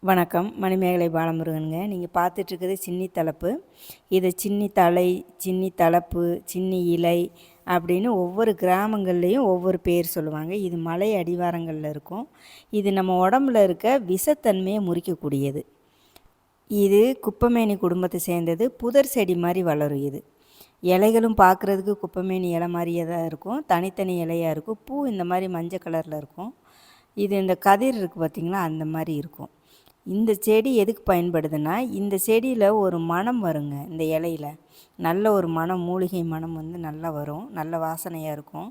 வணக்கம். மணிமேகலை பாலமுருகனுங்க. நீங்கள் பார்த்துட்ருக்குறது சின்னி தலப்பு. இது சின்னி தலை, சின்னி தலப்பு, சின்னி இலை அப்படின்னு ஒவ்வொரு கிராமங்கள்லேயும் ஒவ்வொரு பேர் சொல்லுவாங்க. இது மலை அடிவாரங்களில் இருக்கும். இது நம்ம உடம்புல இருக்க விஷத்தன்மையை முறிக்கக்கூடியது. இது குப்பமேனி குடும்பத்தை சேர்ந்தது. புதர் செடி மாதிரி வளரும். இது இலைகளும் பார்க்குறதுக்கு குப்பமேனி இலை மாதிரியே தான் இருக்கும். தனித்தனி இலையாக இருக்கும். பூ இந்த மாதிரி மஞ்சள் கலரில் இருக்கும். இது இந்த கதிர் இருக்குது பார்த்திங்களா, அந்த மாதிரி இருக்கும். இந்த செடி எதுக்கு பயன்படுதுன்னா, இந்த செடியில் ஒரு மணம் வருங்க. இந்த இலையில் நல்ல ஒரு மணம், மூலிகை மணம் வந்து நல்லா வரும். நல்ல வாசனையாக இருக்கும்.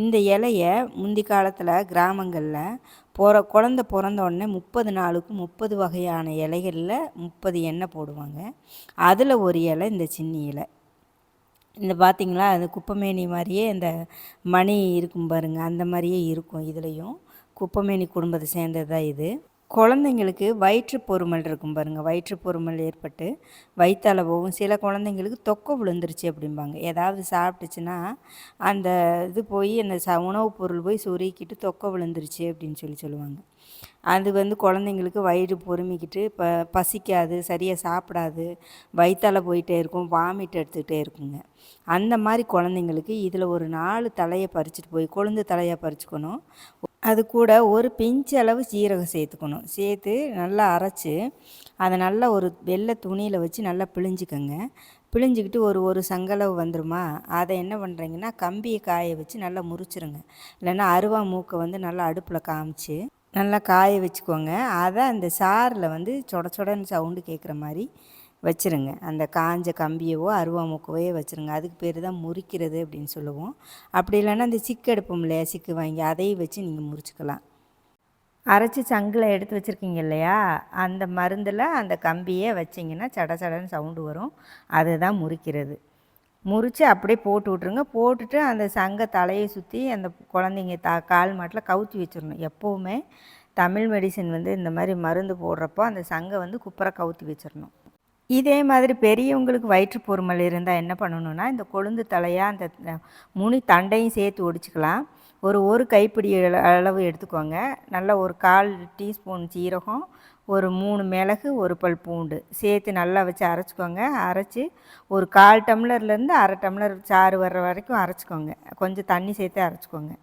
இந்த இலையை முந்தி காலத்தில் கிராமங்களில் குழந்த பிறந்த உடனே 30 நாளுக்கு 30 வகையான இலைகளில் 30 எண்ணெய் போடுவாங்க. அதில் ஒரு இலை இந்த சின்னி இலை. இந்த பார்த்திங்களா, அது குப்பமேனி மாதிரியே இந்த மணி இருக்கும் பாருங்கள், அந்த மாதிரியே இருக்கும். இதுலேயும் குப்பமேனி குடும்பத்தை சேர்ந்தது தான் இது. குழந்தைங்களுக்கு வயிற்று பொருமல் இருக்கும் பாருங்கள். வயிற்று பொருமல் ஏற்பட்டு வயிற்றால போகும். சில குழந்தைங்களுக்கு தொக்கை விழுந்துருச்சு அப்படிம்பாங்க. ஏதாவது சாப்பிட்டுச்சுன்னா அந்த இது போய் அந்த உணவுப் பொருள் போய் சொருகிக்கிட்டு தொக்கை விழுந்துருச்சு அப்படின்னு சொல்லுவாங்க. அது வந்து குழந்தைங்களுக்கு வயிறு பொறுமிக்கிட்டு பசிக்காது, சரியாக சாப்பிடாது, வயிற்றால போயிட்டே இருக்கும், வாமிட் எடுத்துக்கிட்டே இருக்குங்க. அந்த மாதிரி குழந்தைங்களுக்கு இதில் ஒரு 4 தலையை பறிச்சுட்டு போய் கொழுந்து தலையாக பறிச்சுக்கணும். அது கூட ஒரு பிஞ்சு அளவு சீரகம் சேர்த்துக்கணும். சேர்த்து நல்லா அரைச்சி அதை நல்லா ஒரு வெள்ளை துணியில் வச்சு நல்லா பிழிஞ்சிக்கங்க. பிழிஞ்சிக்கிட்டு ஒரு சங்களவு வந்துடுமா, அதை என்ன பண்ணுறீங்கன்னா கம்பியை காய வச்சு நல்லா முறிச்சிருங்க. இல்லைன்னா அருவா மூக்கை வந்து நல்லா அடுப்பில் காமிச்சு நல்லா காய வச்சுக்கோங்க. அதை அந்த சாரில் வந்து சொட சொடன்னு சவுண்டு கேட்குற மாதிரி வச்சுருங்க. அந்த காஞ்ச கம்பியவோ அருவா மூக்கவையோ வச்சுருங்க. அதுக்கு பேர் தான் முறிக்கிறது அப்படின்னு சொல்லுவோம். அப்படி இல்லைன்னா அந்த சிக்கு எடுப்போம் இல்லையா, சிக்கு வாங்கி அதையும் வச்சு நீங்கள் முறிச்சிக்கலாம். அரைச்சி சங்கில் எடுத்து வச்சுருக்கீங்க இல்லையா, அந்த மருந்தில் அந்த கம்பியை வச்சிங்கன்னா சட சடன்னு சவுண்டு வரும். அதுதான் முறிக்கிறது. முறித்து அப்படியே போட்டு விட்ருங்க. போட்டுட்டு அந்த சங்கை தலையை சுற்றி அந்த குழந்தைங்க கால் மாட்டில் கவுத்தி வச்சிடணும். எப்போவுமே தமிழ் மெடிசன் வந்து இந்த மாதிரி மருந்து போடுறப்போ அந்த சங்கை வந்து குப்புற கவுத்தி வச்சிடணும். இதே மாதிரி பெரியவங்களுக்கு வயிற்று பொருமல் இருந்தால் என்ன பண்ணணுன்னா, இந்த கொழுந்து தலையாக அந்த முனி தண்டையும் சேர்த்து ஒடிச்சிக்கலாம். ஒரு கைப்பிடி அளவு எடுத்துக்கோங்க. நல்லா ஒரு 1/4 டீஸ்பூன் சீரகம், ஒரு 3 மிளகு, ஒரு பல் பூண்டு சேர்த்து நல்லா வச்சு அரைச்சிக்கோங்க. அரைச்சி ஒரு 1/4 டம்ளர்லேருந்து 1/2 டம்ளர் சாறு வர்ற வரைக்கும் அரைச்சிக்கோங்க. கொஞ்சம் தண்ணி சேர்த்து அரைச்சிக்கோங்க.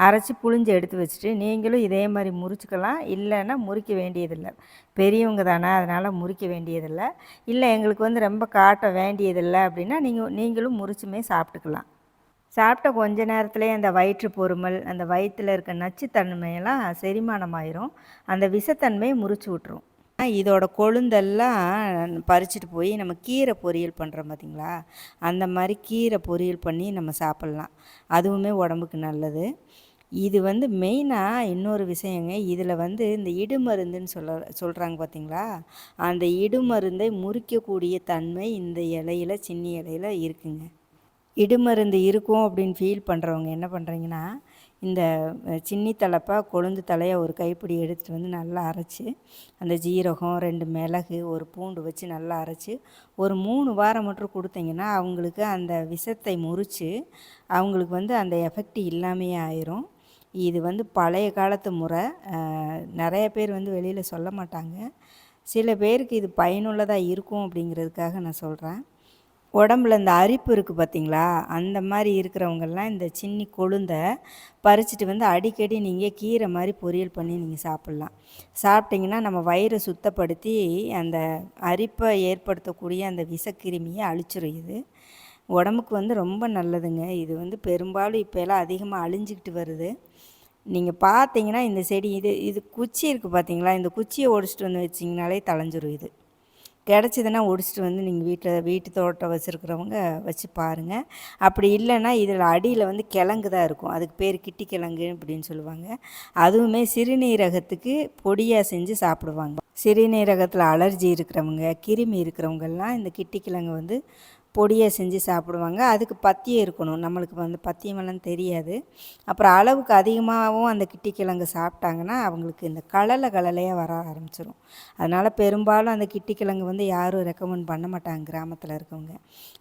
அரைச்சி புழிஞ்சு எடுத்து வச்சுட்டு நீங்களும் இதே மாதிரி முறிச்சிக்கலாம். இல்லைன்னா முறிக்க வேண்டியதில்லை. பெரியவங்க தானே, அதனால் முறிக்க வேண்டியதில்லை. இல்லை எங்களுக்கு வந்து ரொம்ப காட்ட வேண்டியதில்லை அப்படின்னா நீங்களும் முறிச்சுமே சாப்பிட்டுக்கலாம். சாப்பிட்ட கொஞ்ச நேரத்துலேயே அந்த வயிற்று பொருமல், அந்த வயிற்றில் இருக்க நச்சுத்தன்மையெல்லாம் செரிமானமாயிரும். அந்த விஷத்தன்மையை முறிச்சு விட்ரும். இதோட கொழுந்தெல்லாம் பறிச்சுட்டு போய் நம்ம கீரை பொரியல் பண்ணுறோம் பார்த்திங்களா, அந்த மாதிரி கீரை பொரியல் பண்ணி நம்ம சாப்பிட்லாம். அதுவுமே உடம்புக்கு நல்லது. இது வந்து மெயினாக இன்னொரு விஷயங்க, இதில் வந்து இந்த இடுமருந்துன்னு சொல்கிறாங்க பார்த்திங்களா, அந்த இடுமருந்தை முறிக்கக்கூடிய தன்மை இந்த இலையில், சின்னி இலையில் இருக்குங்க. இடுமருந்து இருக்கும் அப்படின்னு ஃபீல் பண்ணுறவங்க என்ன பண்ணுறீங்கன்னா, இந்த சின்னி தலப்பை கொழுந்து தலையை ஒரு கைப்பிடி எடுத்துகிட்டு வந்து நல்லா அரைச்சி அந்த ஜீரகம், 2 மிளகு, ஒரு பூண்டு வச்சு நல்லா அரைச்சி ஒரு 3 வாரம் மட்டும் கொடுத்தீங்கன்னா அவங்களுக்கு அந்த விஷத்தை முறித்து அவங்களுக்கு வந்து அந்த எஃபெக்ட் இல்லாமையே ஆயிரும். இது வந்து பழைய காலத்து முறை. நிறைய பேர் வந்து வெளியில் சொல்ல மாட்டாங்க. சில பேருக்கு இது பயனுள்ளதாக இருக்கும் அப்படிங்கிறதுக்காக நான் சொல்கிறேன். உடம்புல இந்த அரிப்பு இருக்குது பார்த்திங்களா, அந்த மாதிரி இருக்கிறவங்கெல்லாம் இந்த சின்னி கொழுந்தை பறிச்சுட்டு வந்து அடிக்கடி நீங்கள் கீரை மாதிரி பொரியல் பண்ணி நீங்கள் சாப்பிட்லாம். சாப்பிட்டிங்கன்னா நம்ம வயிறை சுத்தப்படுத்தி அந்த அரிப்பை ஏற்படுத்தக்கூடிய அந்த விஷக்கிருமியை அழிச்சிரும். இது உடம்புக்கு வந்து ரொம்ப நல்லதுங்க. இது வந்து பெரும்பாலும் இப்போ எல்லாம் அதிகமாக அழிஞ்சிக்கிட்டு வருது. நீங்கள் பார்த்தீங்கன்னா இந்த செடி இது குச்சி இருக்குது பார்த்திங்களா, இந்த குச்சியை ஒடிச்சிட்டு வந்து வச்சிங்கனாலே தளைஞ்சிரும். இது கிடச்சிதுன்னா ஒடிச்சிட்டு வந்து நீங்கள் வீட்டு தோட்டம் வச்சுருக்கிறவங்க வச்சு பாருங்கள். அப்படி இல்லைன்னா இதில் அடியில் வந்து கிழங்கு தான் இருக்கும். அதுக்கு பேர் கிட்டி கிழங்கு அப்படின்னு சொல்லுவாங்க. அதுவுமே சிறுநீரகத்துக்கு பொடியாக செஞ்சு சாப்பிடுவாங்க. சிறுநீரகத்தில் அலர்ஜி இருக்கிறவங்க, கிருமி இருக்கிறவங்கெல்லாம் இந்த கிட்டி கிழங்கு வந்து பொடியை செஞ்சு சாப்பிடுவாங்க. அதுக்கு பத்தியம் இருக்கணும். நம்மளுக்கு வந்து பத்தியமெல்லாம் தெரியாது. அப்புறம் அளவுக்கு அதிகமாகவும் அந்த கிட்டிக்கிழங்கு சாப்பிட்டாங்கன்னா அவங்களுக்கு இந்த கலலையாக வர ஆரம்பிச்சிடும். அதனால் பெரும்பாலும் அந்த கிட்டிக்கிழங்கு வந்து யாரும் ரெக்கமெண்ட் பண்ண மாட்டாங்க கிராமத்தில் இருக்கவங்க.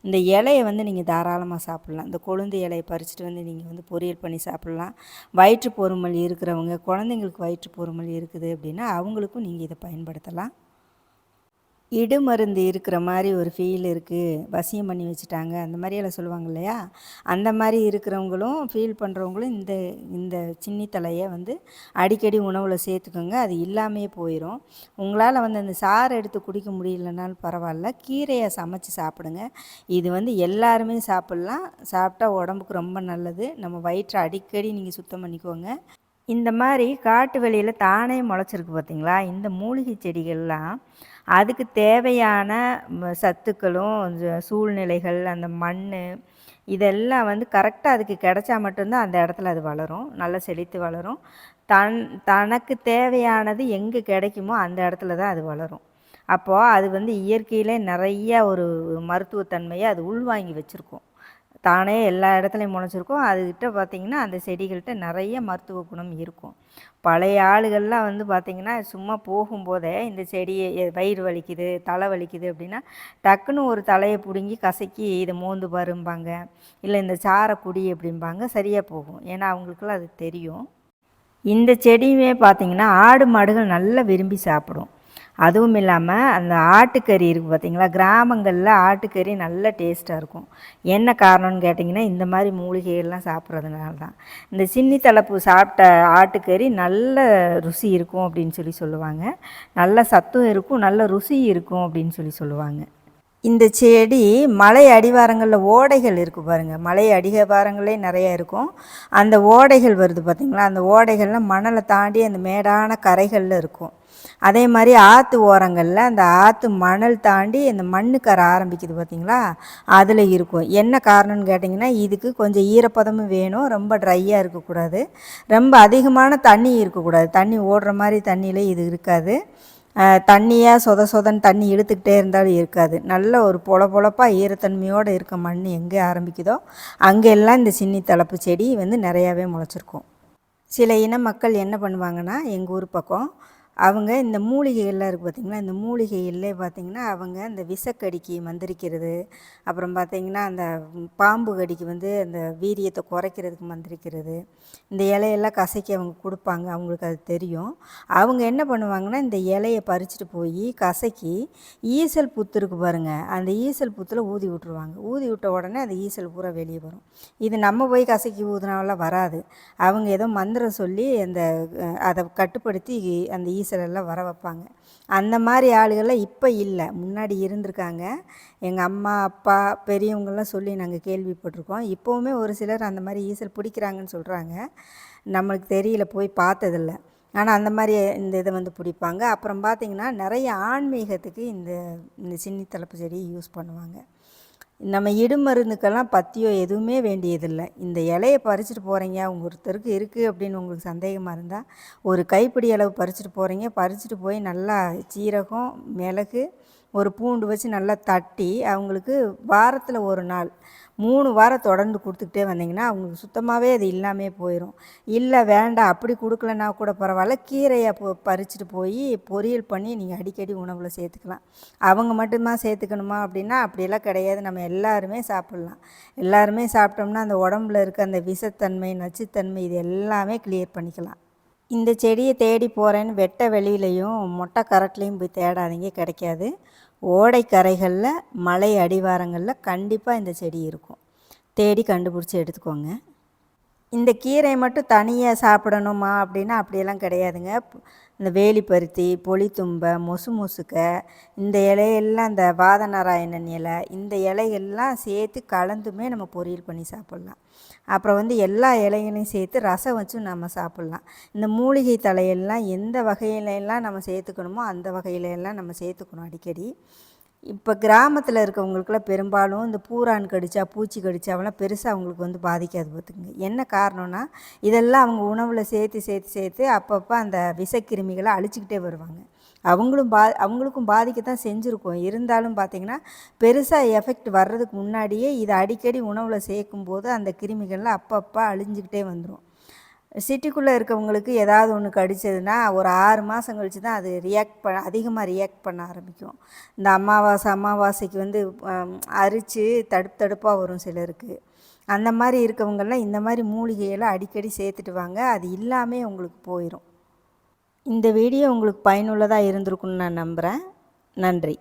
இந்த இலையை வந்து நீங்கள் தாராளமாக சாப்பிட்லாம். இந்த கொழுந்து இலையை பறிச்சுட்டு வந்து நீங்கள் வந்து பொரியல் பண்ணி சாப்பிட்லாம். வயிற்று பொறுமல் இருக்கிறவங்க, குழந்தைங்களுக்கு வயிற்று பொறுமல் இருக்குது அப்படின்னா அவங்களுக்கும் நீங்கள் இதை பயன்படுத்தலாம். இடுமருந்து இருக்கிற மாதிரி ஒரு ஃபீல் இருக்குது, வசியம் பண்ணி வச்சுட்டாங்க, அந்த மாதிரியெல்லாம் சொல்லுவாங்க இல்லையா? அந்த மாதிரி இருக்கிறவங்களும் ஃபீல் பண்ணுறவங்களும் இந்த இந்த சின்னி தலையை வந்து அடிக்கடி உணவில் சேர்த்துக்கோங்க. அது இல்லாமையே போயிடும். உங்களால் வந்து அந்த சாறு எடுத்து குடிக்க முடியலனாலும் பரவாயில்ல, கீரையை சமைச்சு சாப்பிடுங்க. இது வந்து எல்லாருமே சாப்பிட்லாம். சாப்பிட்டா உடம்புக்கு ரொம்ப நல்லது. நம்ம வயிற்றை அடிக்கடி நீங்கள் சுத்தம் பண்ணிக்கோங்க. இந்த மாதிரி காட்டு வெளியில் தானே முளைச்சிருக்கு பார்த்தீங்களா? இந்த மூலிகை செடிகள்லாம் அதுக்கு தேவையான சத்துக்களும் சூழ்நிலைகள், அந்த மண் இதெல்லாம் வந்து கரெக்டாக அதுக்கு கிடைச்சா மட்டும்தான் அந்த இடத்துல அது வளரும், நல்லா செழித்து வளரும். தனக்கு தேவையானது எங்கே கிடைக்குமோ அந்த இடத்துல தான் அது வளரும். அப்போது அது வந்து இயற்கையிலே நிறைய ஒரு மருத்துவத்தன்மையை அது உள்வாங்கி வச்சுருக்கும். தானே எல்லா இடத்துலையும் முளைச்சிருக்கும். அதுக்கிட்ட பார்த்திங்கன்னா அந்த செடிகள்கிட்ட நிறைய மருத்துவ குணம் இருக்கும். பழைய ஆளுகள்லாம் வந்து பார்த்திங்கன்னா சும்மா போகும்போதே இந்த செடியை வயிறு வலிக்குது, தலை வலிக்குது அப்படின்னா டக்குன்னு ஒரு தலையை பிடுங்கி கசக்கி இதை மோந்து பாரும்பாங்க, இல்லை இந்த சாரை குடி அப்படிம்பாங்க, சரியாக போகும். ஏன்னா அவங்களுக்கெல்லாம் அது தெரியும். இந்த செடியுமே பார்த்திங்கன்னா ஆடு மாடுகள் நல்லா விரும்பி சாப்பிடும். அதுவும் இல்லாமல் அந்த ஆட்டுக்கறி இருக்குது பார்த்திங்களா? கிராமங்களில் ஆட்டுக்கறி நல்ல டேஸ்ட்டாக இருக்கும். என்ன காரணம்னு கேட்டிங்கன்னா இந்த மாதிரி மூலிகைகள்லாம் சாப்பிட்றதுனால தான். இந்த சின்னி தலைப்பூ சாப்பிட்ட ஆட்டுக்கறி நல்ல ருசி இருக்கும் அப்படின்னு சொல்லுவாங்க. நல்ல சத்தும் இருக்கும், நல்ல ருசி இருக்கும் அப்படின்னு சொல்லுவாங்க. இந்த செடி மலை அடிவாரங்களில் ஓடைகள் இருக்குது பாருங்கள். மலை அடிவாரங்களே நிறையா இருக்கும். அந்த ஓடைகள் வருது பார்த்திங்களா? அந்த ஓடைகள்லாம் மணலை தாண்டி அந்த மேடான கரைகளில் இருக்கும். அதே மாதிரி ஆற்று ஓரங்களில் அந்த ஆற்று மணல் தாண்டி அந்த மண்ணுக்கரை ஆரம்பிக்குது பார்த்திங்களா? அதில் இருக்கும். என்ன காரணம்னு கேட்டிங்கன்னா இதுக்கு கொஞ்சம் ஈரப்பதமும் வேணும், ரொம்ப ட்ரையாக இருக்கக்கூடாது, ரொம்ப அதிகமான தண்ணி இருக்கக்கூடாது. தண்ணி ஓடுற மாதிரி தண்ணியிலே இது இருக்காது. தண்ணியாக சொதன்னு தண்ணி இழுத்துக்கிட்டே இருந்தாலும் இருக்காது. நல்ல ஒரு பொலப்பாக ஈரத்தன்மையோடு இருக்க மண் எங்கே ஆரம்பிக்குதோ அங்கெல்லாம் இந்த சின்னி தலைப்பு செடி வந்து நிறையாவே முளைச்சிருக்கும். சில இன மக்கள் என்ன பண்ணுவாங்கன்னா எங்கள் ஊர் பக்கம் அவங்க இந்த மூலிகைகள்லாம் இருக்குது பார்த்திங்களா? இந்த மூலிகைகள்லே பார்த்திங்கன்னா அவங்க இந்த விஷக்கடிக்கு மந்திரிக்கிறது, அப்புறம் பார்த்திங்கன்னா அந்த பாம்பு கடிக்கு வந்து அந்த வீரியத்தை குறைக்கிறதுக்கு மந்திரிக்கிறது, இந்த இலையெல்லாம் கசக்கி அவங்க கொடுப்பாங்க. அவங்களுக்கு அது தெரியும். அவங்க என்ன பண்ணுவாங்கன்னா இந்த இலையை பறிச்சுட்டு போய் கசக்கி ஈசல் புத்து இருக்குது பாருங்கள், அந்த ஈசல் புத்தில் ஊதி விட்ருவாங்க. ஊதி விட்ட உடனே அந்த ஈசல் பூரா வெளியே வரும். இது நம்ம போய் கசக்கி ஊதினாலாம் வராது. அவங்க ஏதோ மந்திரம் சொல்லி அதை கட்டுப்படுத்தி அந்த ஈசலெல்லாம் வர வைப்பாங்க. அந்த மாதிரி ஆளுகள்லாம் இப்போ இல்லை, முன்னாடி இருந்திருக்காங்க. எங்கள் அம்மா அப்பா பெரியவங்கள்லாம் சொல்லி நாங்கள் கேள்விப்பட்டிருக்கோம். இப்போவுமே ஒரு சிலர் அந்த மாதிரி ஈசல் பிடிக்கிறாங்கன்னு சொல்கிறாங்க. நம்மளுக்கு தெரியல, போய் பார்த்ததில்ல. ஆனால் அந்த மாதிரி இந்த இதை வந்து பிடிப்பாங்க. அப்புறம் பார்த்திங்கன்னா நிறைய ஆன்மீகத்துக்கு இந்த இந்த சின்னி தலைப்பு செடியை யூஸ் பண்ணுவாங்க. நம்ம இடுமருந்துக்கெல்லாம் பத்தியோ எதுவுமே வேண்டியதில்லை. இந்த இலையை பறிச்சுட்டு போகிறீங்க, ஒருத்தருக்கு இருக்குது அப்படின்னு உங்களுக்கு சந்தேகமாக இருந்தால் ஒரு கைப்பிடி அளவு பறிச்சுட்டு போகிறீங்க. பறிச்சுட்டு போய் நல்லா சீரகம், மிளகு, ஒரு பூண்டு வச்சு நல்லா தட்டி அவங்களுக்கு வாரத்தில் ஒரு நாள் 3 வாரம் தொடர்ந்து கொடுத்துக்கிட்டே வந்தீங்கன்னா அவங்களுக்கு சுத்தமாகவே அது இல்லாமே போயிடும். இல்லை வேண்டாம் அப்படி கொடுக்கலன்னா கூட பரவாயில்ல, கீரையை பறிச்சுட்டு போய் பொரியல் பண்ணி நீங்கள் அடிக்கடி உணவில் சேர்த்துக்கலாம். அவங்க மட்டும்தான் சேர்த்துக்கணுமா அப்படின்னா அப்படியெல்லாம் கிடையாது. நம்ம எல்லாருமே சாப்பிட்லாம். எல்லாருமே சாப்பிட்டோம்னா அந்த உடம்புல இருக்க அந்த விஷத்தன்மை, நச்சுத்தன்மை இது எல்லாமே கிளியர் பண்ணிக்கலாம். இந்த செடியை தேடி போகிறேன்னு வெட்ட வெளியிலையும் மொட்டை கரட்லேயும் போய் தேடாதீங்க, கிடைக்காது. ஓடைக்கரைகளில் மலை அடிவாரங்களில் கண்டிப்பாக இந்த செடி இருக்கும். தேடி கண்டுபிடிச்சி எடுத்துக்கோங்க. இந்த கீரை மட்டும் தனியாக சாப்பிடணுமா அப்படின்னா அப்படியெல்லாம் கிடையாதுங்க. இந்த வேலிப்பருத்தி, பொலித்தும்பை, மொசுக்கை, இந்த இலையெல்லாம் இந்த வாதநாராயணன் இலை, இந்த இலைகள்லாம் சேர்த்து கலந்துமே நம்ம பொரியல் பண்ணி சாப்பிட்லாம். அப்புறம் வந்து எல்லா இலைகளையும் சேர்த்து ரசம் வச்சும் நம்ம சாப்பிட்லாம். இந்த மூலிகை தலையெல்லாம் எந்த வகையிலெல்லாம் நம்ம சேர்த்துக்கணுமோ அந்த வகையிலெல்லாம் நம்ம சேர்த்துக்கணும் அடிக்கடி. இப்போ கிராமத்தில் இருக்கவங்களுக்குலாம் பெரும்பாலும் இந்த பூரான் கடிச்சா, பூச்சி கடிச்சாவெல்லாம் பெருசாக அவங்களுக்கு வந்து பாதிக்காது பார்த்துக்குங்க. என்ன காரணம்னா இதெல்லாம் அவங்க உணவில் சேர்த்து அப்பப்போ அந்த விஷக்கிருமிகளை அழிச்சிக்கிட்டே வருவாங்க. அவங்களுக்கும் பாதிக்க தான் செஞ்சுருக்கும். இருந்தாலும் பார்த்திங்கன்னா பெருசாக எஃபெக்ட் வர்றதுக்கு முன்னாடியே இதை அடிக்கடி உணவில் சேர்க்கும்போது அந்த கிருமிகள்லாம் அப்பப்போ அழிஞ்சிக்கிட்டே வந்துடும். சிட்டிக்குள்ளே இருக்கவங்களுக்கு ஏதாவது ஒன்று கடிச்சதுன்னா ஒரு 6 மாதம் கழித்து தான் அது அதிகமாக ரியாக்ட் பண்ண ஆரம்பிக்கும். இந்த அமாவாசைக்கு வந்து அரித்து தடுப்பாக வரும் சிலருக்கு. அந்த மாதிரி இருக்கவங்கெல்லாம் இந்த மாதிரி மூலிகையெல்லாம் அடிக்கடி சேர்த்துட்டு வாங்க, அது இல்லாமல் உங்களுக்கு போயிடும். இந்த வீடியோ உங்களுக்கு பயனுள்ளதாக இருந்திருக்குன்னு நான் நம்புகிறேன். நன்றி.